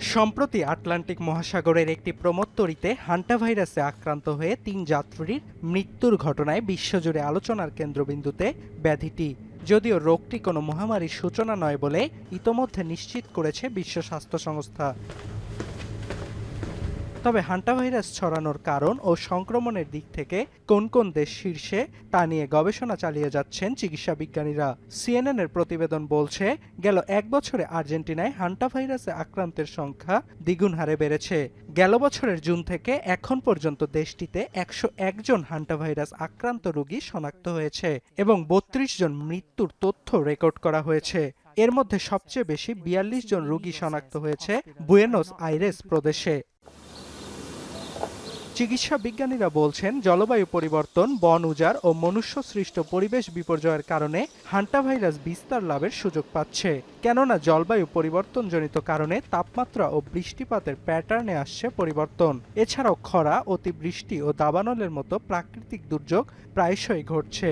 সম্প্রতি আটলান্টিক মহাসাগরের একটি প্রমোত্তরীতে হান্টা ভাইরাসে আক্রান্ত হয়ে ৩ যাত্রীর মৃত্যুর ঘটনায় বিশ্বজুড়ে আলোচনার কেন্দ্রবিন্দুতে ব্যাধিটি। যদিও রোগটি কোনো মহামারীর সূচনা নয় বলে ইতোমধ্যে নিশ্চিত করেছে বিশ্ব স্বাস্থ্য সংস্থা। তবে হান্টা ভাইরাস ছড়ানোর কারণ ও সংক্রমণের দিক থেকে কোন কোন দেশ শীর্ষে তা নিয়ে গবেষণা চালিয়ে যাচ্ছেন চিকিৎসা বিজ্ঞানীরা। সিএনএন-এর প্রতিবেদন বলছে, গেল ১ বছরে আর্জেন্টিনায় হান্টা ভাইরাসে আক্রান্তের সংখ্যা দ্বিগুণ হারে বেড়েছে। গেল বছরের জুন থেকে এখন পর্যন্ত দেশটিতে ১০১ জন হান্টা ভাইরাস আক্রান্ত রোগী শনাক্ত হয়েছে এবং ৩২ জন মৃত্যুর তথ্য রেকর্ড করা হয়েছে। এর মধ্যে সবচেয়ে বেশি ৪২ জন রোগী শনাক্ত হয়েছে বুয়েনোস আইরেস প্রদেশে। চিকিৎসা বিজ্ঞানীরা বলছেন, জলবায়ু পরিবর্তন, বন উজাড় ও মনুষ্য সৃষ্ট পরিবেশ বিপর্যয়ের কারণে হান্টা ভাইরাস বিস্তার লাভের সুযোগ পাচ্ছে। কেননা জলবায়ু পরিবর্তনজনিত কারণে তাপমাত্রা ও বৃষ্টিপাতের প্যাটার্নে আসছে পরিবর্তন। এছাড়াও খরা, অতিবৃষ্টি ও দাবানলের মতো প্রাকৃতিক দুর্যোগ প্রায়শই ঘটছে।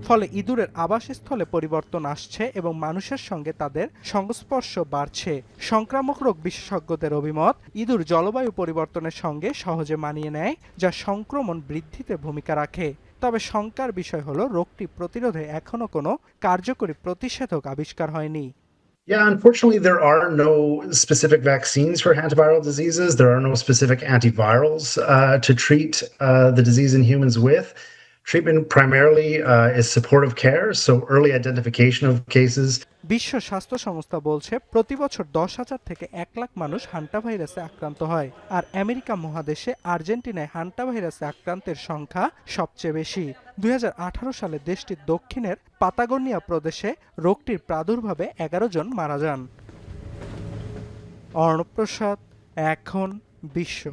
ফলে ইঁদুরের আবাসস্থলে পরিবর্তন আসছে এবং মানুষের সঙ্গে তাদের সংস্পর্শ বাড়ছে। সংক্রামক রোগ বিশেষজ্ঞদের অভিমত, ইঁদুর জলবায়ু পরিবর্তনের সঙ্গে সহজে মানিয়ে নেয়, যা সংক্রমণ বৃদ্ধিতে ভূমিকা রাখে। তবে শঙ্কার বিষয় হলো, রোগটি প্রতিরোধে এখনো কোনো কার্যকরী প্রতিষেধক আবিষ্কার হয়নি। Yeah, unfortunately, there are no specific vaccines for hantaviral diseases. There are no specific antivirals to treat the disease in humans with. Treatment primarily is supportive care, so early identification of cases. বিশ্ব স্বাস্থ্য সংস্থা বলছে, প্রতি বছর ১০,০০০ থেকে ১ লাখ মানুষ hanta ভাইরাসে আক্রান্ত হয়। আর আমেরিকা মহাদেশে আর্জেন্টিনায় হান্টা ভাইরাসে আক্রান্তের সংখ্যা সবচেয়ে বেশি। ২০১৮ সালে দেশটির দক্ষিণের পাতাগোনিয়া প্রদেশে রোগটির প্রাদুর্ভাবে ১১ জন মারা যান। অর্ণব প্রসাদ, এখন বিশ্ব।